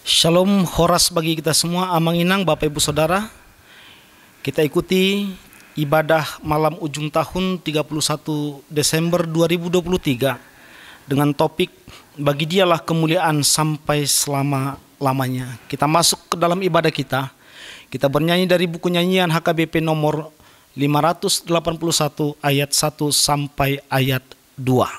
Shalom, horas bagi kita semua, amanginang Bapak Ibu Saudara. Kita ikuti ibadah malam ujung tahun 31 Desember 2023 dengan topik bagi Dialah kemuliaan sampai selama-lamanya. Kita masuk ke dalam ibadah kita. Kita bernyanyi dari buku nyanyian HKBP nomor 581 ayat 1 sampai ayat 2.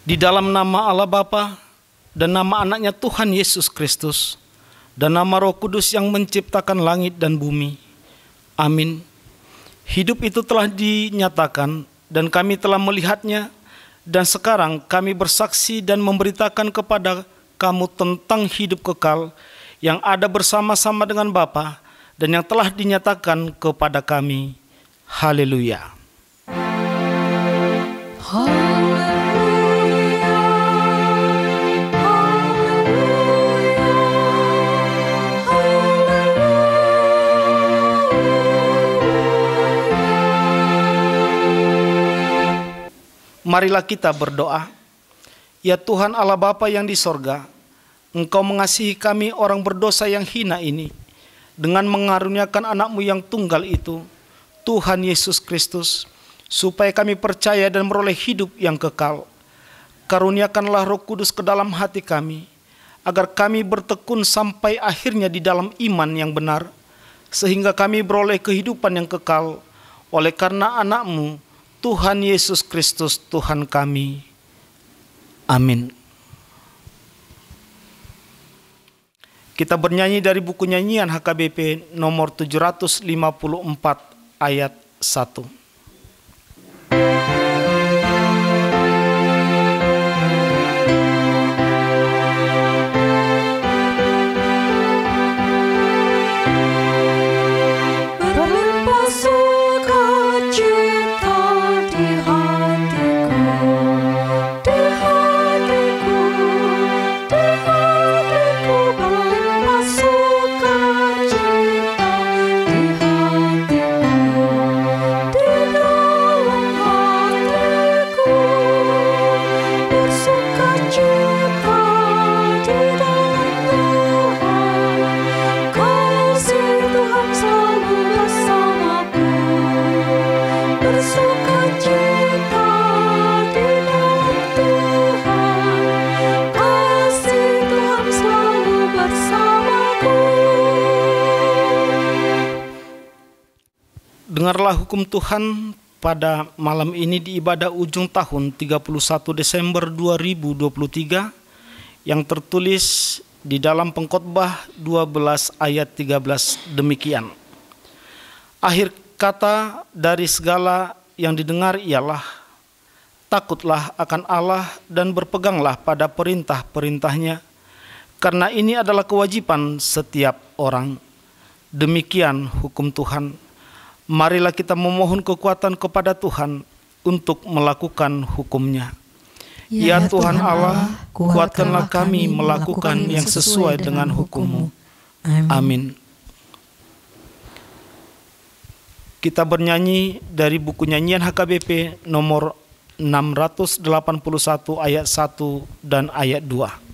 Di dalam nama Allah Bapa dan nama anaknya Tuhan Yesus Kristus dan nama Roh Kudus yang menciptakan langit dan bumi. Amin. Hidup itu telah dinyatakan dan kami telah melihatnya, dan sekarang kami bersaksi dan memberitakan kepada kamu tentang hidup kekal yang ada bersama-sama dengan Bapa dan yang telah dinyatakan kepada kami. Haleluya. Marilah kita berdoa. Ya Tuhan Allah Bapa yang di sorga, Engkau mengasihi kami orang berdosa yang hina ini dengan mengaruniakan anakmu yang tunggal itu, Tuhan Yesus Kristus, supaya kami percaya dan meroleh hidup yang kekal. Karuniakanlah Roh Kudus ke dalam hati kami, agar kami bertekun sampai akhirnya di dalam iman yang benar, sehingga kami beroleh kehidupan yang kekal oleh karena anakmu, Tuhan Yesus Kristus Tuhan kami. Amin. Kita bernyanyi dari buku nyanyian HKBP nomor 754 ayat 1. Dengarlah hukum Tuhan pada malam ini di ibadah ujung tahun 31 Desember 2023 yang tertulis di dalam Pengkhotbah 12 ayat 13 demikian. Akhir kata dari segala yang didengar ialah, takutlah akan Allah dan berpeganglah pada perintah-perintahnya, karena ini adalah kewajiban setiap orang. Demikian hukum Tuhan. Marilah kita memohon kekuatan kepada Tuhan untuk melakukan hukum-Nya. Ya Tuhan Allah, kuatkanlah kami melakukan yang sesuai dengan hukum-Mu. Amin. Kita bernyanyi dari buku nyanyian HKBP nomor 681 ayat 1 dan ayat 2.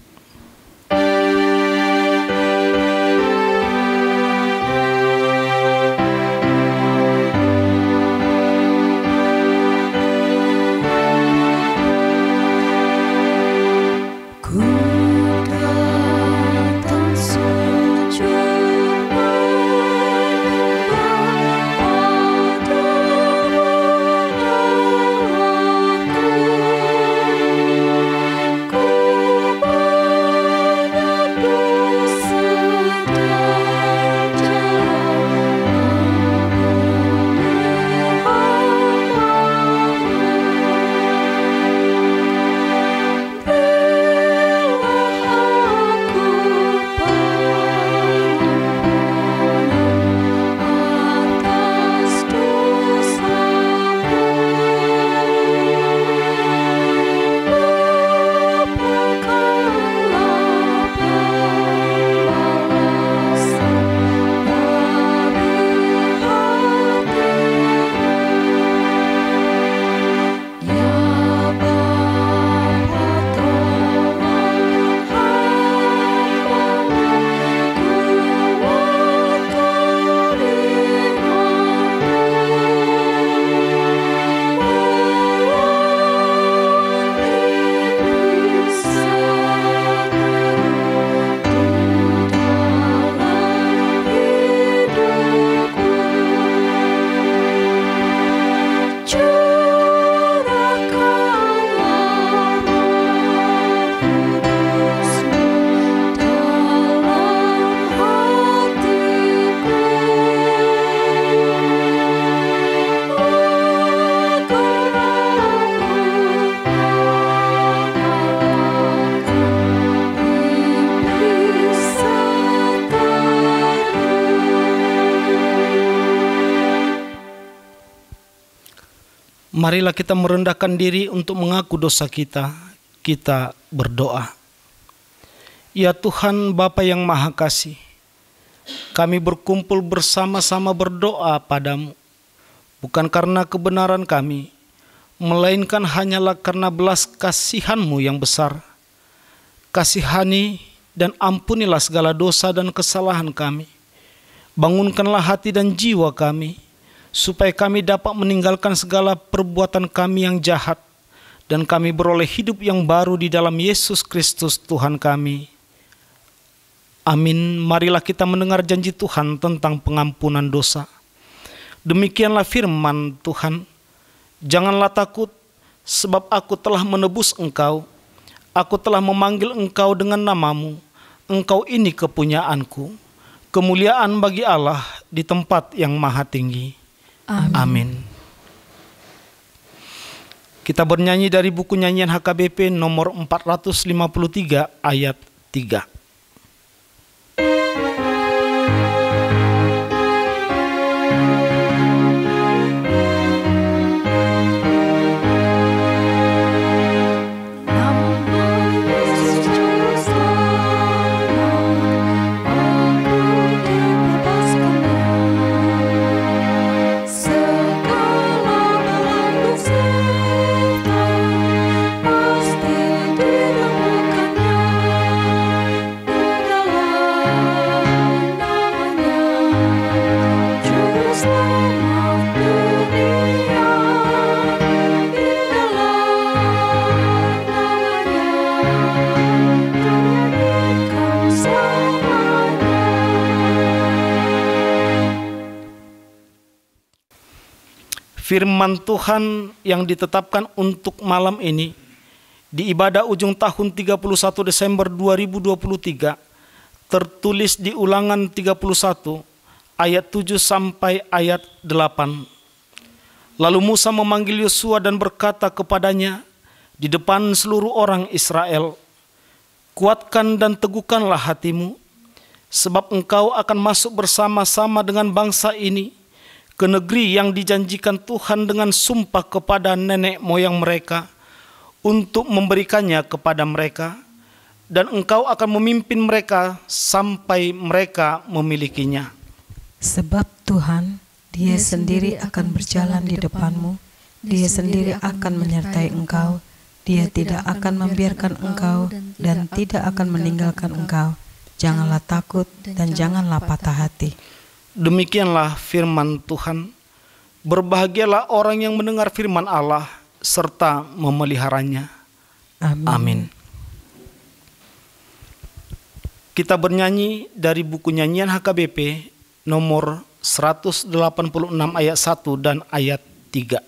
Marilah kita merendahkan diri untuk mengaku dosa kita. Kita berdoa. Ya Tuhan Bapa yang Maha Kasih, kami berkumpul bersama-sama berdoa padamu, bukan karena kebenaran kami, melainkan hanyalah karena belas kasihan-Mu yang besar. Kasihani dan ampunilah segala dosa dan kesalahan kami. Bangunkanlah hati dan jiwa kami, supaya kami dapat meninggalkan segala perbuatan kami yang jahat, dan kami beroleh hidup yang baru di dalam Yesus Kristus Tuhan kami. Amin. Marilah kita mendengar janji Tuhan tentang pengampunan dosa. Demikianlah firman Tuhan, janganlah takut, sebab aku telah menebus engkau. Aku telah memanggil engkau dengan namamu. Engkau ini kepunyaanku. Kemuliaan bagi Allah di tempat yang maha tinggi. Amin. Kita bernyanyi dari buku nyanyian HKBP nomor 453 ayat 3. Firman Tuhan yang ditetapkan untuk malam ini Di ibadah ujung tahun 31 Desember 2023 tertulis di Ulangan 31 ayat 7 sampai ayat 8. Lalu Musa memanggil Yosua dan berkata kepadanya di depan seluruh orang Israel, "Kuatkan dan teguhkanlah hatimu, sebab engkau akan masuk bersama-sama dengan bangsa ini ke negeri yang dijanjikan Tuhan dengan sumpah kepada nenek moyang mereka untuk memberikannya kepada mereka, dan engkau akan memimpin mereka sampai mereka memilikinya. Sebab Tuhan, Dia sendiri akan berjalan di depanmu, Dia sendiri akan menyertai engkau, Dia tidak akan membiarkan engkau dan tidak akan meninggalkan engkau. Janganlah takut dan janganlah patah hati." Demikianlah firman Tuhan. Berbahagialah orang yang mendengar firman Allah serta memeliharanya. Amin. Kita bernyanyi dari buku nyanyian HKBP nomor 186 ayat 1 dan ayat 3.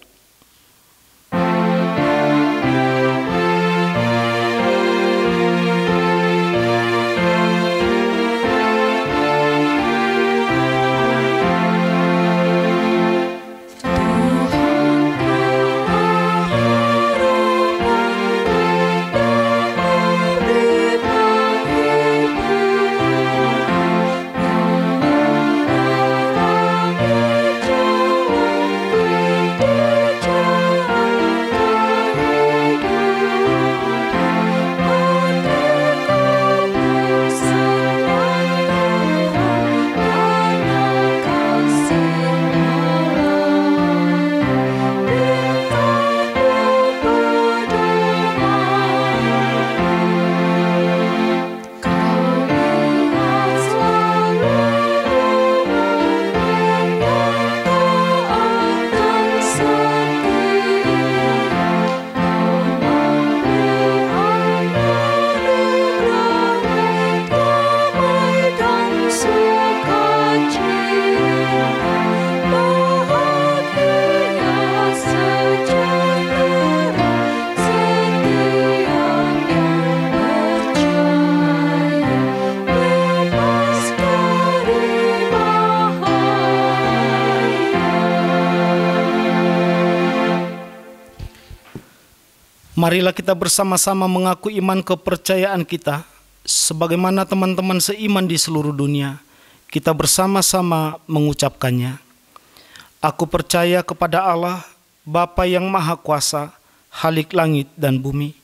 Marilah kita bersama-sama mengaku iman kepercayaan kita, sebagaimana teman-teman seiman di seluruh dunia. Kita bersama-sama mengucapkannya. Aku percaya kepada Allah, Bapa yang Maha Kuasa, Khalik langit dan bumi.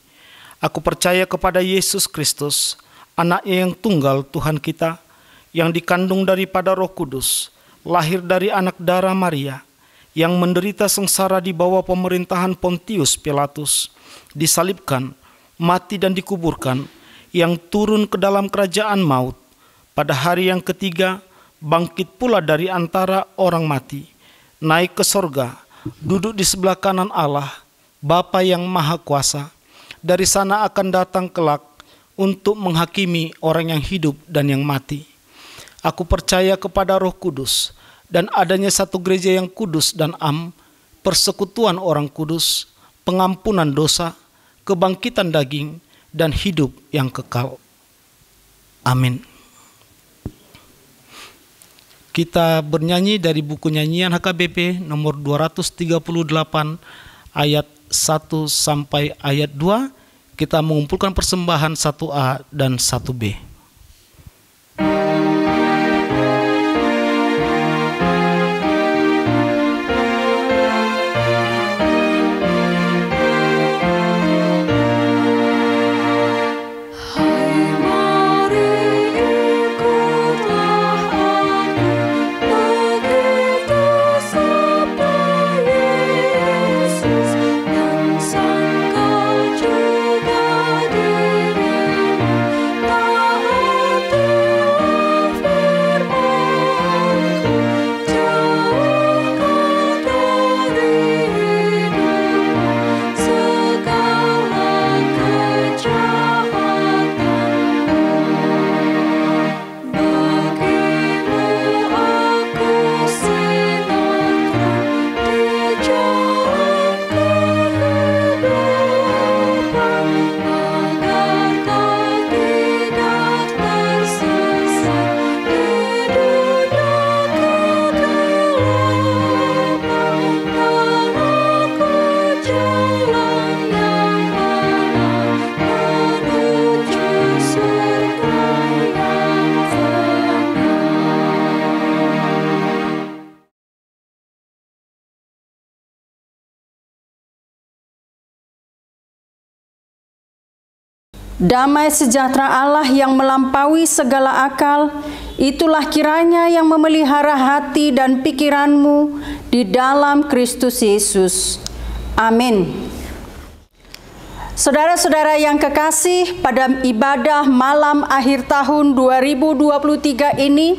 Aku percaya kepada Yesus Kristus, Anaknya yang tunggal Tuhan kita, yang dikandung daripada Roh Kudus, lahir dari anak darah Maria, yang menderita sengsara di bawah pemerintahan Pontius Pilatus, disalibkan, mati dan dikuburkan, yang turun ke dalam kerajaan maut, pada hari yang ketiga bangkit pula dari antara orang mati, naik ke sorga, duduk di sebelah kanan Allah, Bapa yang Maha Kuasa. Dari sana akan datang kelak untuk menghakimi orang yang hidup dan yang mati. Aku percaya kepada Roh Kudus dan adanya satu gereja yang kudus dan am, persekutuan orang kudus, pengampunan dosa, kebangkitan daging, dan hidup yang kekal. Amin. Kita bernyanyi dari buku nyanyian HKBP nomor 238 ayat 1 sampai ayat 2. Kita mengumpulkan persembahan 1A dan 1B. Sangka juga dirimu tak Damai sejahtera Allah yang melampaui segala akal, itulah kiranya yang memelihara hati dan pikiranmu di dalam Kristus Yesus. Amin. Saudara-saudara yang kekasih, pada ibadah malam akhir tahun 2023 ini,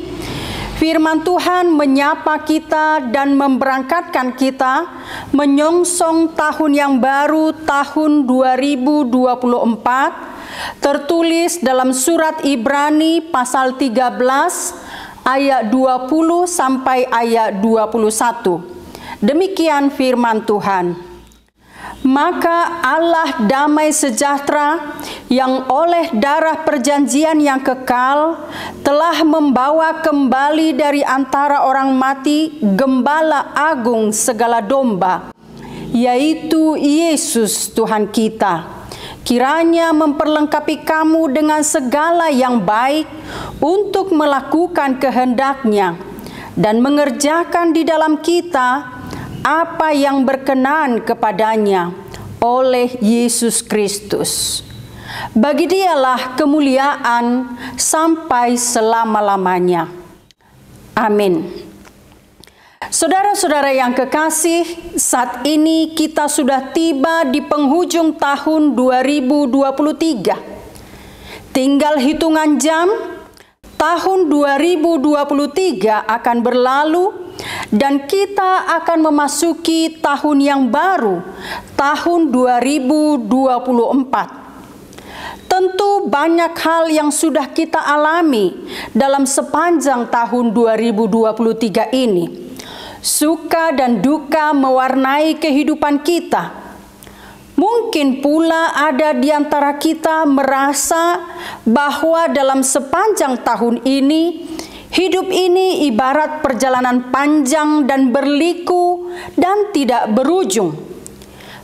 firman Tuhan menyapa kita dan memberangkatkan kita menyongsong tahun yang baru, tahun 2024, tertulis dalam surat Ibrani pasal 13 ayat 20 sampai ayat 21. Demikian firman Tuhan. Maka Allah damai sejahtera yang oleh darah perjanjian yang kekal telah membawa kembali dari antara orang mati Gembala Agung segala domba, yaitu Yesus Tuhan kita. Kiranya memperlengkapi kamu dengan segala yang baik untuk melakukan kehendak-Nya dan mengerjakan di dalam kita apa yang berkenan kepadanya oleh Yesus Kristus. Bagi Dialah kemuliaan sampai selama-lamanya. Amin. Saudara-saudara yang kekasih, saat ini kita sudah tiba di penghujung tahun 2023. Tinggal hitungan jam, tahun 2023 akan berlalu dan kita akan memasuki tahun yang baru, tahun 2024. Tentu banyak hal yang sudah kita alami dalam sepanjang tahun 2023 ini. Suka dan duka mewarnai kehidupan kita. Mungkin pula ada di antara kita merasa bahwa dalam sepanjang tahun ini, hidup ini ibarat perjalanan panjang dan berliku dan tidak berujung.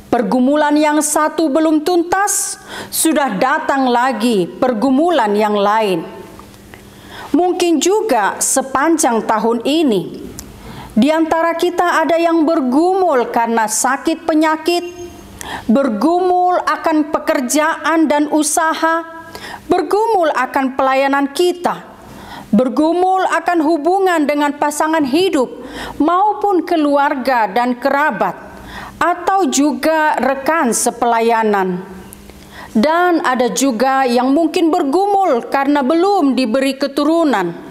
Pergumulan yang satu belum tuntas, sudah datang lagi pergumulan yang lain. Mungkin juga sepanjang tahun ini, di antara kita ada yang bergumul karena sakit penyakit, bergumul akan pekerjaan dan usaha, bergumul akan pelayanan kita, bergumul akan hubungan dengan pasangan hidup maupun keluarga dan kerabat, atau juga rekan sepelayanan. Dan ada juga yang mungkin bergumul karena belum diberi keturunan.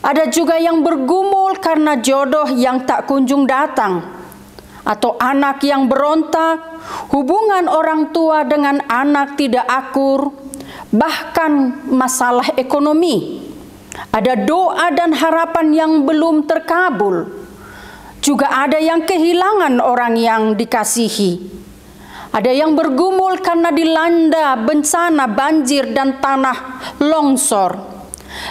Ada juga yang bergumul karena jodoh yang tak kunjung datang, atau anak yang berontak, hubungan orang tua dengan anak tidak akur, bahkan masalah ekonomi. Ada doa dan harapan yang belum terkabul. Juga ada yang kehilangan orang yang dikasihi. Ada yang bergumul karena dilanda bencana banjir dan tanah longsor.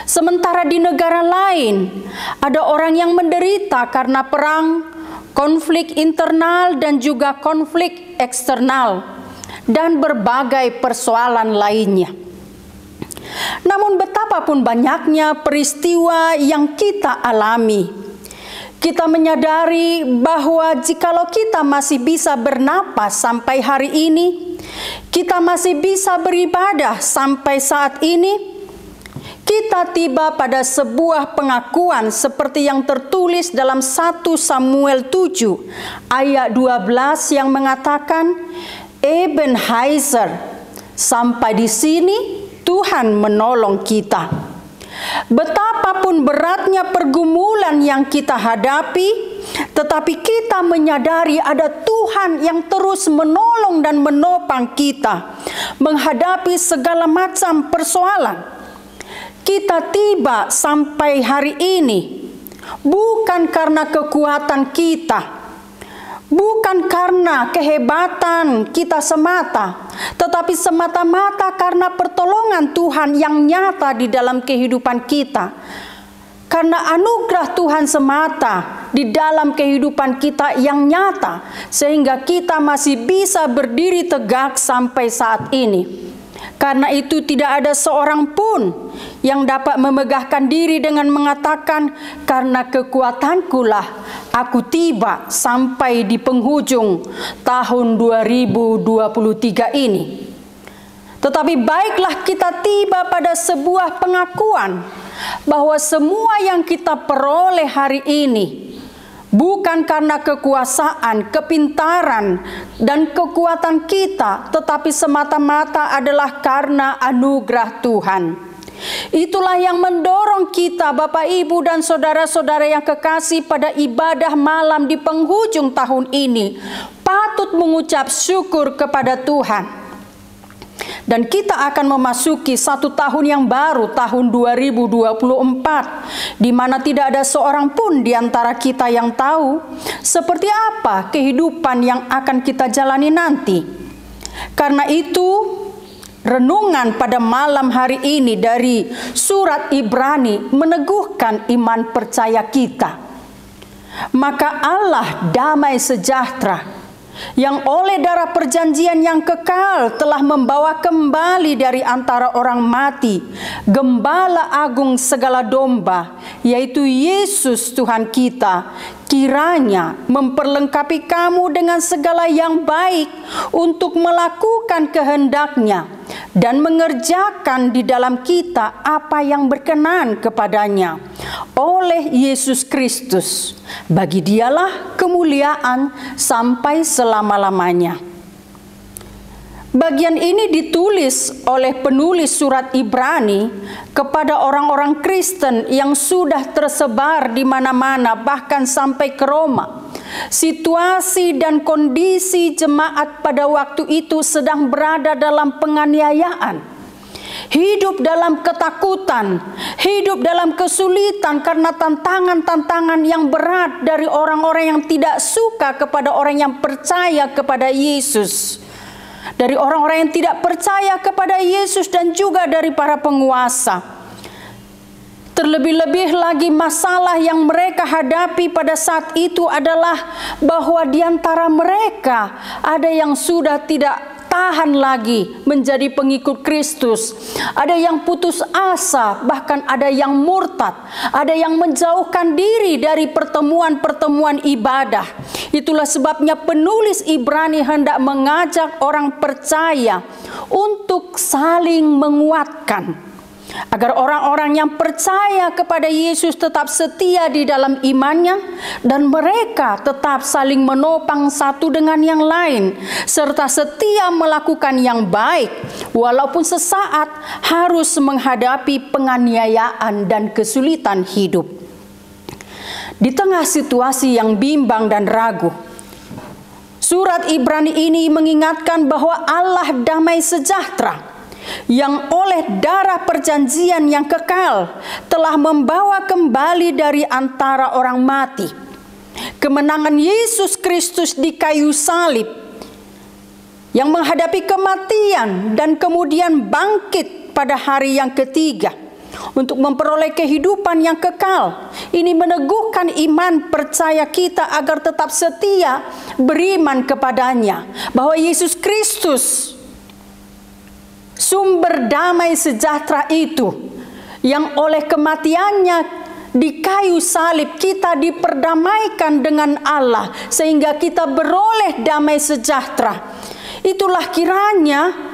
Sementara di negara lain, ada orang yang menderita karena perang, konflik internal dan juga konflik eksternal, dan berbagai persoalan lainnya. Namun betapapun banyaknya peristiwa yang kita alami, kita menyadari bahwa jikalau kita masih bisa bernapas sampai hari ini, kita masih bisa beribadah sampai saat ini, kita tiba pada sebuah pengakuan seperti yang tertulis dalam 1 Samuel 7 ayat 12 yang mengatakan, Ebenezer, sampai di sini Tuhan menolong kita. Betapapun beratnya pergumulan yang kita hadapi, tetapi kita menyadari ada Tuhan yang terus menolong dan menopang kita menghadapi segala macam persoalan. Kita tiba sampai hari ini bukan karena kekuatan kita, bukan karena kehebatan kita semata, tetapi semata-mata karena pertolongan Tuhan yang nyata di dalam kehidupan kita. Karena anugerah Tuhan semata di dalam kehidupan kita yang nyata, sehingga kita masih bisa berdiri tegak sampai saat ini. Karena itu tidak ada seorang pun yang dapat memegahkan diri dengan mengatakan, karena kekuatankulah aku tiba sampai di penghujung tahun 2023 ini. Tetapi baiklah kita tiba pada sebuah pengakuan bahwa semua yang kita peroleh hari ini bukan karena kekuasaan, kepintaran, dan kekuatan kita, tetapi semata-mata adalah karena anugerah Tuhan. Itulah yang mendorong kita, Bapak, Ibu, dan saudara-saudara yang kekasih, pada ibadah malam di penghujung tahun ini patut mengucap syukur kepada Tuhan. Dan kita akan memasuki satu tahun yang baru, tahun 2024, di mana tidak ada seorang pun di antara kita yang tahu seperti apa kehidupan yang akan kita jalani nanti. Karena itu, renungan pada malam hari ini dari surat Ibrani meneguhkan iman percaya kita. Maka Allah damai sejahtera, yang oleh darah perjanjian yang kekal telah membawa kembali dari antara orang mati Gembala Agung segala domba, yaitu Yesus Tuhan kita, kiranya memperlengkapi kamu dengan segala yang baik untuk melakukan kehendak-Nya dan mengerjakan di dalam kita apa yang berkenan kepadanya oleh Yesus Kristus. Bagi Dialah kemuliaan sampai selama-lamanya. Bagian ini ditulis oleh penulis surat Ibrani kepada orang-orang Kristen yang sudah tersebar di mana-mana, bahkan sampai ke Roma. Situasi dan kondisi jemaat pada waktu itu sedang berada dalam penganiayaan, hidup dalam ketakutan, hidup dalam kesulitan karena tantangan-tantangan yang berat dari orang-orang yang tidak suka kepada orang yang percaya kepada Yesus, dari orang-orang yang tidak percaya kepada Yesus, dan juga dari para penguasa. Terlebih-lebih lagi, masalah yang mereka hadapi pada saat itu adalah bahwa di antara mereka ada yang sudah tidak tahan lagi menjadi pengikut Kristus, ada yang putus asa, bahkan ada yang murtad, ada yang menjauhkan diri dari pertemuan-pertemuan ibadah. Itulah sebabnya penulis Ibrani hendak mengajak orang percaya untuk saling menguatkan, agar orang-orang yang percaya kepada Yesus tetap setia di dalam imannya, dan mereka tetap saling menopang satu dengan yang lain, serta setia melakukan yang baik, walaupun sesaat harus menghadapi penganiayaan dan kesulitan hidup. Di tengah situasi yang bimbang dan ragu, surat Ibrani ini mengingatkan bahwa Allah damai sejahtera, yang oleh darah perjanjian yang kekal telah membawa kembali dari antara orang mati kemenangan Yesus Kristus di kayu salib, yang menghadapi kematian dan kemudian bangkit pada hari yang ketiga untuk memperoleh kehidupan yang kekal. Ini meneguhkan iman percaya kita agar tetap setia beriman kepadanya, bahwa Yesus Kristus, sumber damai sejahtera itu, yang oleh kematiannya di kayu salib kita diperdamaikan dengan Allah sehingga kita beroleh damai sejahtera. Itulah kiranya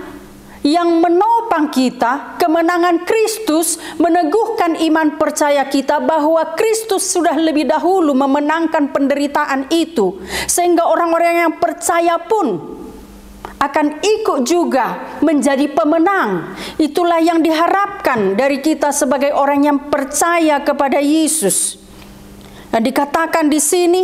yang menopang kita, kemenangan Kristus meneguhkan iman percaya kita bahwa Kristus sudah lebih dahulu memenangkan penderitaan itu, sehingga orang-orang yang percaya pun akan ikut juga menjadi pemenang. Itulah yang diharapkan dari kita sebagai orang yang percaya kepada Yesus. Dan dikatakan di sini,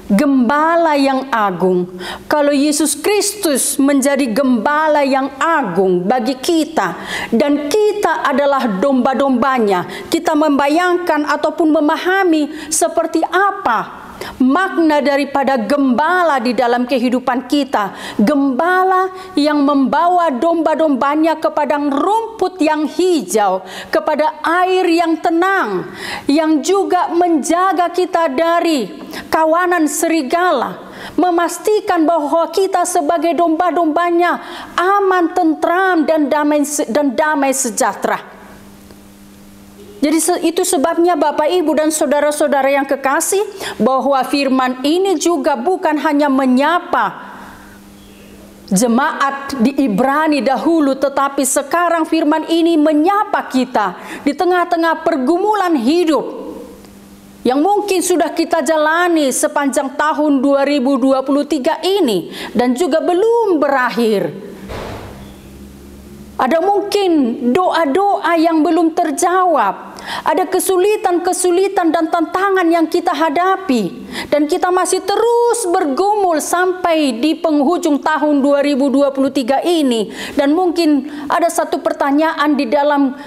Gembala yang agung. Kalau Yesus Kristus menjadi Gembala yang agung bagi kita, dan kita adalah domba-dombanya, kita membayangkan ataupun memahami seperti apa makna daripada gembala di dalam kehidupan kita. Gembala yang membawa domba-dombanya ke padang rumput yang hijau, kepada air yang tenang, yang juga menjaga kita dari kawanan serigala, memastikan bahwa kita sebagai domba-dombanya aman, tentram, dan damai sejahtera. Jadi itu sebabnya Bapak, Ibu, dan saudara-saudara yang kekasih, bahwa firman ini juga bukan hanya menyapa jemaat di Ibrani dahulu, tetapi sekarang firman ini menyapa kita di tengah-tengah pergumulan hidup yang mungkin sudah kita jalani sepanjang tahun 2023 ini dan juga belum berakhir. Ada mungkin doa-doa yang belum terjawab. Ada kesulitan-kesulitan dan tantangan yang kita hadapi. Dan kita masih terus bergumul sampai di penghujung tahun 2023 ini. Dan mungkin ada satu pertanyaan di dalam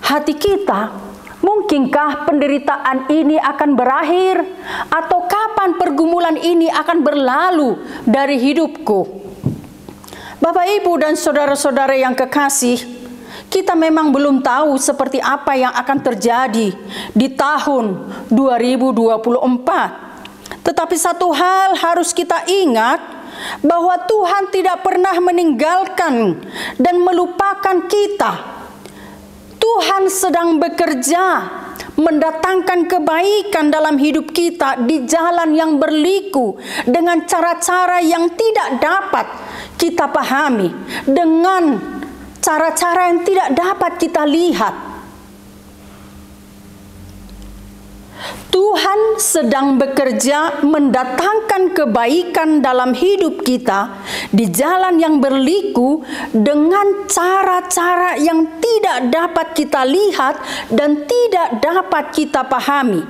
hati kita. Mungkinkah penderitaan ini akan berakhir? Atau kapan pergumulan ini akan berlalu dari hidupku? Bapak, Ibu, dan saudara-saudara yang kekasih, kita memang belum tahu seperti apa yang akan terjadi di tahun 2024. Tetapi satu hal harus kita ingat, bahwa Tuhan tidak pernah meninggalkan dan melupakan kita. Tuhan sedang bekerja mendatangkan kebaikan dalam hidup kita di jalan yang berliku dengan cara-cara yang tidak dapat kita pahami, dengan cara-cara yang tidak dapat kita lihat. Tuhan sedang bekerja mendatangkan kebaikan dalam hidup kita di jalan yang berliku dengan cara-cara yang tidak dapat kita lihat dan tidak dapat kita pahami.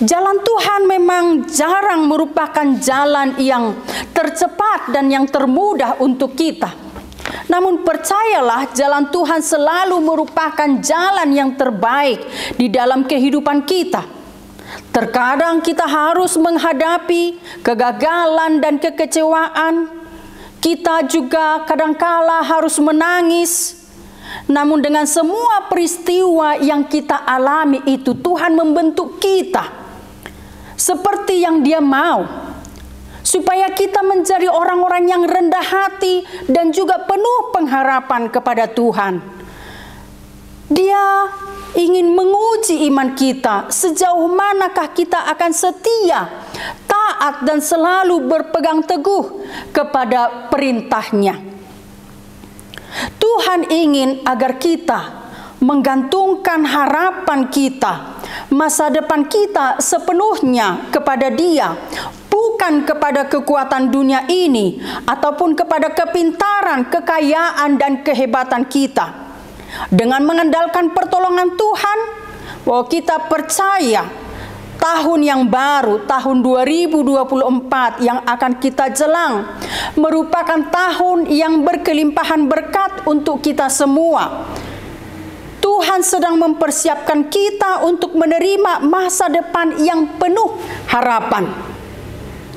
Jalan Tuhan memang jarang merupakan jalan yang tercepat dan yang termudah untuk kita. Namun percayalah, jalan Tuhan selalu merupakan jalan yang terbaik di dalam kehidupan kita. Terkadang kita harus menghadapi kegagalan dan kekecewaan. Kita juga kadangkala harus menangis. Namun dengan semua peristiwa yang kita alami itu, Tuhan membentuk kita seperti yang Dia mau, supaya kita menjadi orang-orang yang rendah hati dan juga penuh pengharapan kepada Tuhan. Dia ingin menguji iman kita, sejauh manakah kita akan setia, taat, dan selalu berpegang teguh kepada perintah-Nya. Tuhan ingin agar kita menggantungkan harapan kita, masa depan kita sepenuhnya kepada Dia, bukan kepada kekuatan dunia ini ataupun kepada kepintaran, kekayaan, dan kehebatan kita. Dengan mengandalkan pertolongan Tuhan, bahwa kita percaya tahun yang baru, tahun 2024 yang akan kita jelang, merupakan tahun yang berkelimpahan berkat untuk kita semua. Tuhan sedang mempersiapkan kita untuk menerima masa depan yang penuh harapan.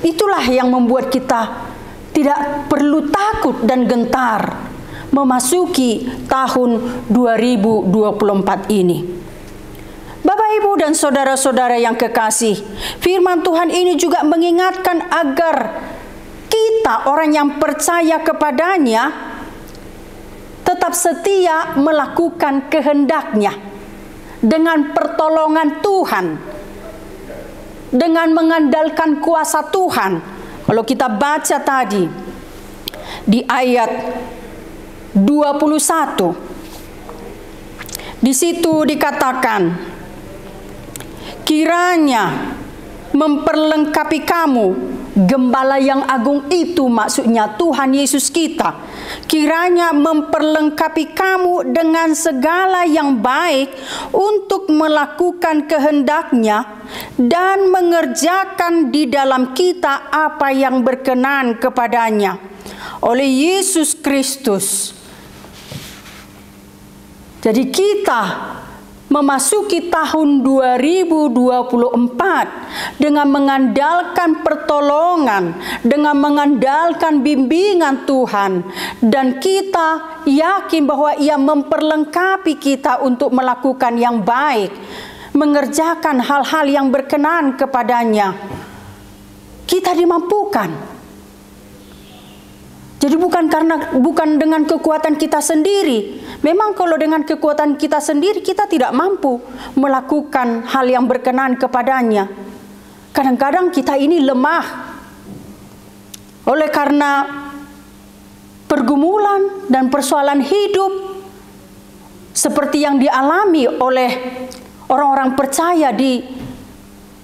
Itulah yang membuat kita tidak perlu takut dan gentar memasuki tahun 2024 ini. Bapak, Ibu, dan saudara-saudara yang kekasih, firman Tuhan ini juga mengingatkan agar kita, orang yang percaya kepadanya, tetap setia melakukan kehendak-Nya dengan pertolongan Tuhan, dengan mengandalkan kuasa Tuhan. Kalau kita baca tadi di ayat 21, di situ dikatakan, kiranya memperlengkapi kamu Gembala yang agung itu, maksudnya Tuhan Yesus kita, kiranya memperlengkapi kamu dengan segala yang baik untuk melakukan kehendak-Nya dan mengerjakan di dalam kita apa yang berkenan kepadanya oleh Yesus Kristus. Jadi kita memasuki tahun 2024 dengan mengandalkan pertolongan, dengan mengandalkan bimbingan Tuhan, dan kita yakin bahwa Ia memperlengkapi kita untuk melakukan yang baik, mengerjakan hal-hal yang berkenan kepadanya. Kita dimampukan. Jadi bukan dengan kekuatan kita sendiri. Memang kalau dengan kekuatan kita sendiri kita tidak mampu melakukan hal yang berkenan kepadanya. Kadang-kadang kita ini lemah. Oleh karena pergumulan dan persoalan hidup seperti yang dialami oleh orang-orang percaya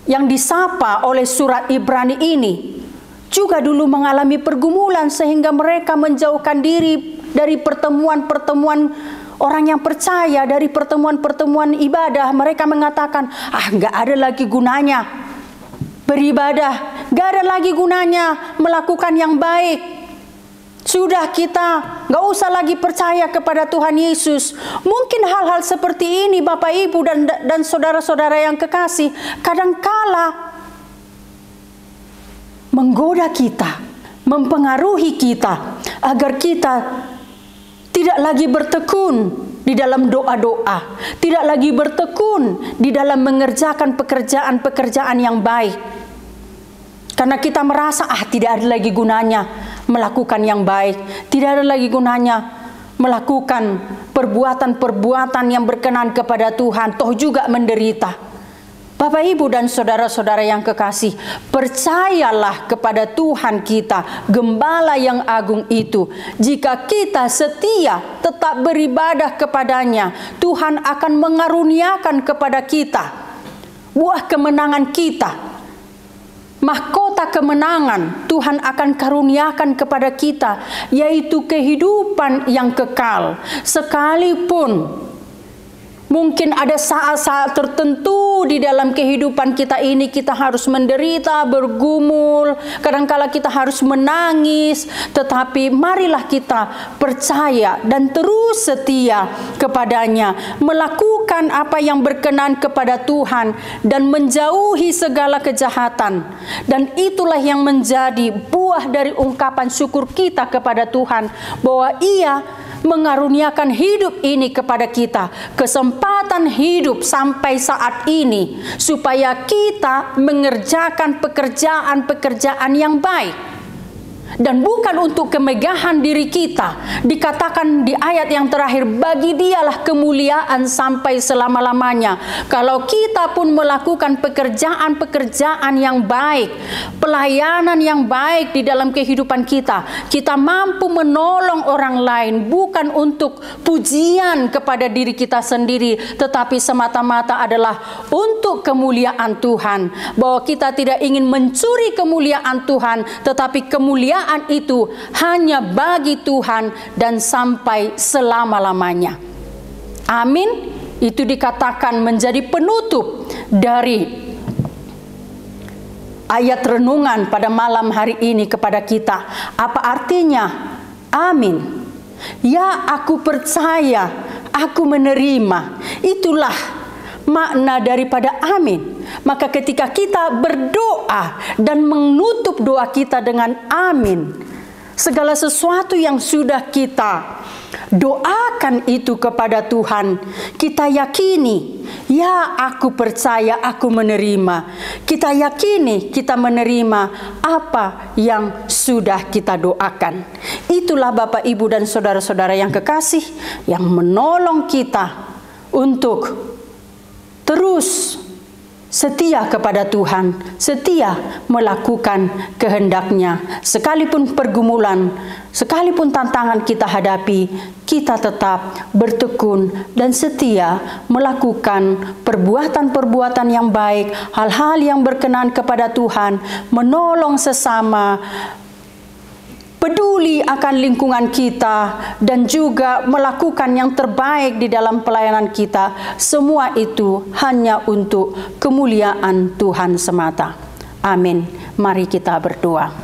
yang disapa oleh surat Ibrani ini, juga dulu mengalami pergumulan sehingga mereka menjauhkan diri dari pertemuan-pertemuan orang yang percaya, dari pertemuan-pertemuan ibadah. Mereka mengatakan, nggak ada lagi gunanya beribadah, nggak ada lagi gunanya melakukan yang baik. Sudah, kita nggak usah lagi percaya kepada Tuhan Yesus. Mungkin hal-hal seperti ini Bapak Ibu dan saudara-saudara yang kekasih kadangkala menggoda kita, mempengaruhi kita agar kita tidak lagi bertekun di dalam doa-doa, tidak lagi bertekun di dalam mengerjakan pekerjaan-pekerjaan yang baik. Karena kita merasa tidak ada lagi gunanya melakukan yang baik, tidak ada lagi gunanya melakukan perbuatan-perbuatan yang berkenan kepada Tuhan, toh juga menderita. Bapak Ibu dan saudara-saudara yang kekasih, percayalah kepada Tuhan kita, Gembala yang agung itu. Jika kita setia tetap beribadah kepadanya, Tuhan akan mengaruniakan kepada kita buah kemenangan kita. Mahkota kemenangan Tuhan akan karuniakan kepada kita, yaitu kehidupan yang kekal. Sekalipun mungkin ada saat-saat tertentu di dalam kehidupan kita ini kita harus menderita, bergumul, kadangkala kita harus menangis, tetapi marilah kita percaya dan terus setia kepadanya, melakukan apa yang berkenan kepada Tuhan dan menjauhi segala kejahatan. Dan itulah yang menjadi buah dari ungkapan syukur kita kepada Tuhan, bahwa Ia mengaruniakan hidup ini kepada kita, kesempatan hidup sampai saat ini, supaya kita mengerjakan pekerjaan-pekerjaan yang baik. Dan bukan untuk kemegahan diri kita. Dikatakan di ayat yang terakhir, bagi Dialah kemuliaan sampai selama-lamanya. Kalau kita pun melakukan pekerjaan-pekerjaan yang baik, pelayanan yang baik di dalam kehidupan kita, kita mampu menolong orang lain, bukan untuk pujian kepada diri kita sendiri, tetapi semata-mata adalah untuk kemuliaan Tuhan. Bahwa kita tidak ingin mencuri kemuliaan Tuhan, tetapi kemuliaan itu hanya bagi Tuhan dan sampai selama-lamanya. Amin. Itu dikatakan menjadi penutup dari ayat renungan pada malam hari ini kepada kita. Apa artinya? Amin. Ya, aku percaya, aku menerima. Itulah makna daripada amin. Maka ketika kita berdoa dan menutup doa kita dengan amin, segala sesuatu yang sudah kita doakan itu kepada Tuhan, kita yakini, ya aku percaya, aku menerima. Kita yakini, kita menerima apa yang sudah kita doakan. Itulah Bapak, Ibu, dan saudara-saudara yang kekasih, yang menolong kita untuk terus setia kepada Tuhan, setia melakukan kehendak-Nya. Sekalipun pergumulan, sekalipun tantangan kita hadapi, kita tetap bertekun dan setia melakukan perbuatan-perbuatan yang baik, hal-hal yang berkenan kepada Tuhan, menolong sesama, peduli akan lingkungan kita, dan juga melakukan yang terbaik di dalam pelayanan kita. Semua itu hanya untuk kemuliaan Tuhan semata. Amin. Mari kita berdoa.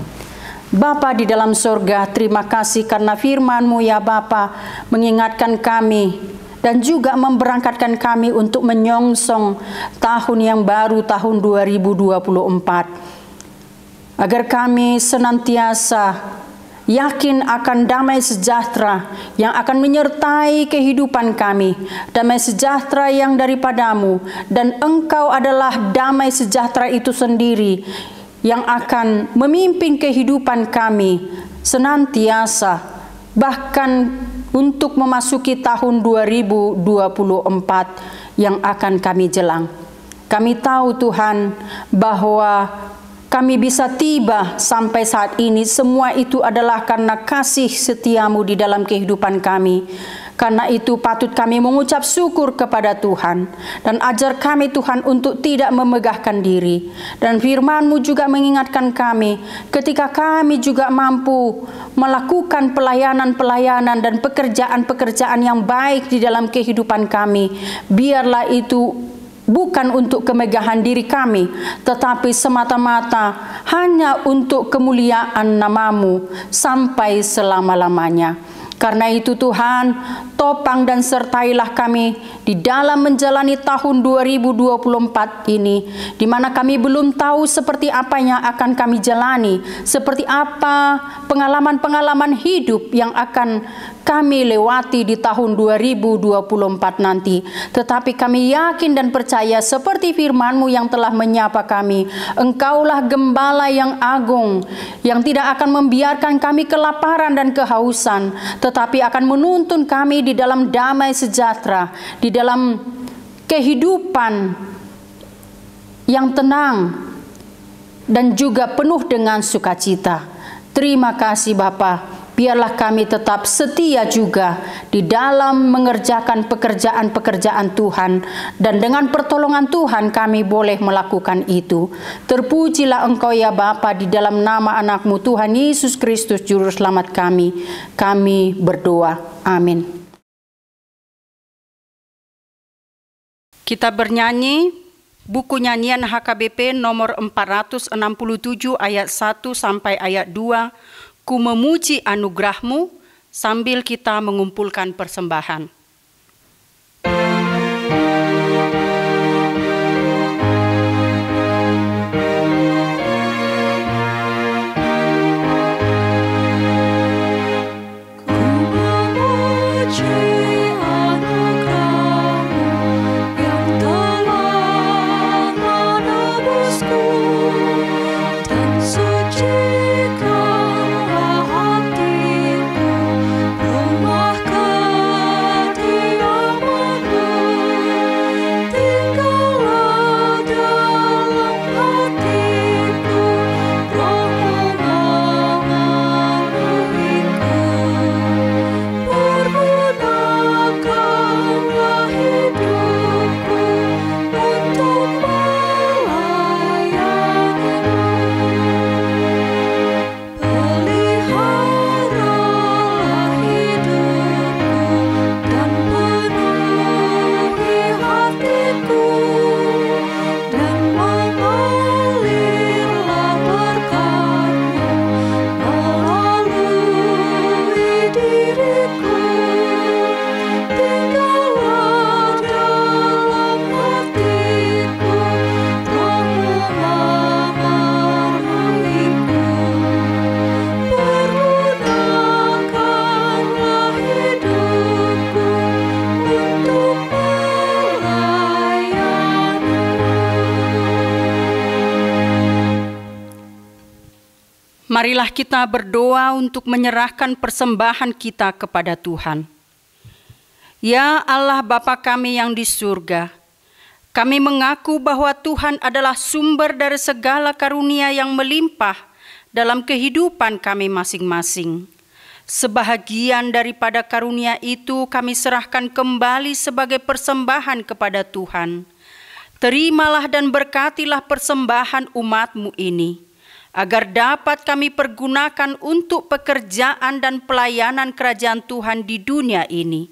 Bapa di dalam surga, terima kasih karena firman-Mu ya Bapa mengingatkan kami dan juga memberangkatkan kami untuk menyongsong tahun yang baru, tahun 2024. Agar kami senantiasa yakin akan damai sejahtera yang akan menyertai kehidupan kami. Damai sejahtera yang daripada-Mu, dan Engkau adalah damai sejahtera itu sendiri yang akan memimpin kehidupan kami senantiasa, bahkan untuk memasuki tahun 2024 yang akan kami jelang. Kami tahu Tuhan bahwa kami bisa tiba sampai saat ini, semua itu adalah karena kasih setiamu di dalam kehidupan kami. Karena itu patut kami mengucap syukur kepada Tuhan. Dan ajar kami Tuhan untuk tidak memegahkan diri. Dan firman-Mu juga mengingatkan kami ketika kami juga mampu melakukan pelayanan-pelayanan dan pekerjaan-pekerjaan yang baik di dalam kehidupan kami. Biarlah itu bukan untuk kemegahan diri kami, tetapi semata-mata hanya untuk kemuliaan nama-Mu sampai selama-lamanya. Karena itu Tuhan, topang dan sertailah kami di dalam menjalani tahun 2024 ini, di mana kami belum tahu seperti apa yang akan kami jalani, seperti apa pengalaman-pengalaman hidup yang akan kami lewati di tahun 2024 nanti. Tetapi kami yakin dan percaya seperti firman-Mu yang telah menyapa kami, Engkaulah gembala yang agung, yang tidak akan membiarkan kami kelaparan dan kehausan, tetapi akan menuntun kami di dalam damai sejahtera, di dalam kehidupan yang tenang dan juga penuh dengan sukacita. Terima kasih Bapa. Biarlah kami tetap setia juga di dalam mengerjakan pekerjaan-pekerjaan Tuhan, dan dengan pertolongan Tuhan kami boleh melakukan itu. Terpujilah Engkau ya Bapa, di dalam nama anak-Mu Tuhan Yesus Kristus Juru Selamat kami berdoa. Amin. Kita bernyanyi buku nyanyian HKBP nomor 467 ayat 1 sampai ayat 2. Ku memuji anugerah-Mu, sambil kita mengumpulkan persembahan. Marilah kita berdoa untuk menyerahkan persembahan kita kepada Tuhan. Ya Allah Bapa kami yang di surga, kami mengaku bahwa Tuhan adalah sumber dari segala karunia yang melimpah dalam kehidupan kami masing-masing. Sebahagian daripada karunia itu kami serahkan kembali sebagai persembahan kepada Tuhan. Terimalah dan berkatilah persembahan umat-Mu ini, agar dapat kami pergunakan untuk pekerjaan dan pelayanan kerajaan Tuhan di dunia ini.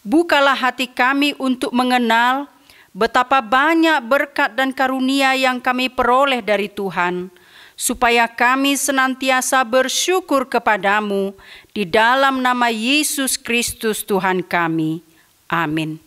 Bukalah hati kami untuk mengenal betapa banyak berkat dan karunia yang kami peroleh dari Tuhan, supaya kami senantiasa bersyukur kepadamu di dalam nama Yesus Kristus Tuhan kami. Amin.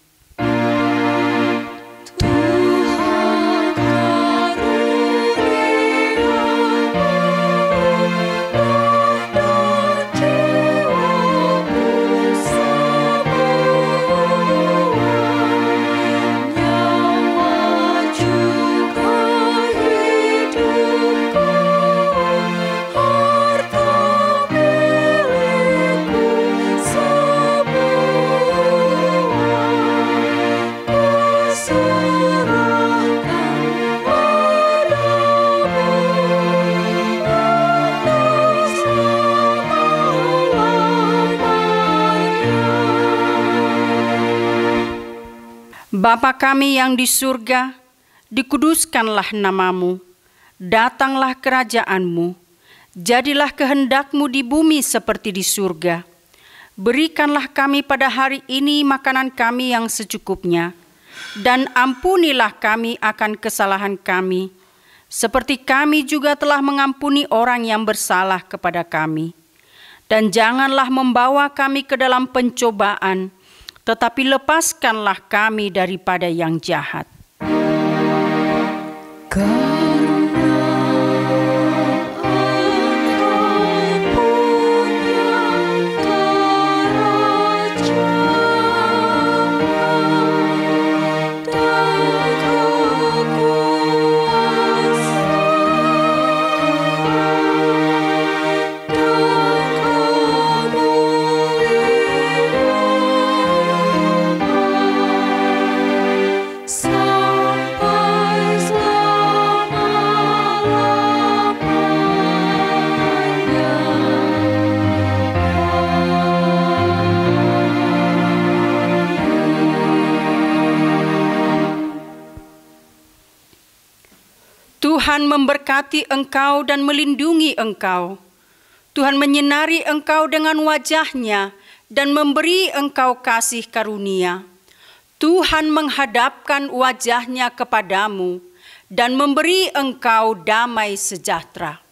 Bapa kami yang di surga, dikuduskanlah namamu, datanglah kerajaanmu, jadilah kehendak-Mu di bumi seperti di surga. Berikanlah kami pada hari ini makanan kami yang secukupnya, dan ampunilah kami akan kesalahan kami, seperti kami juga telah mengampuni orang yang bersalah kepada kami. Dan janganlah membawa kami ke dalam pencobaan, tetapi lepaskanlah kami daripada yang jahat. Tuhan memberkati engkau dan melindungi engkau. Tuhan menyinari engkau dengan wajah-Nya dan memberi engkau kasih karunia. Tuhan menghadapkan wajah-Nya kepadamu dan memberi engkau damai sejahtera.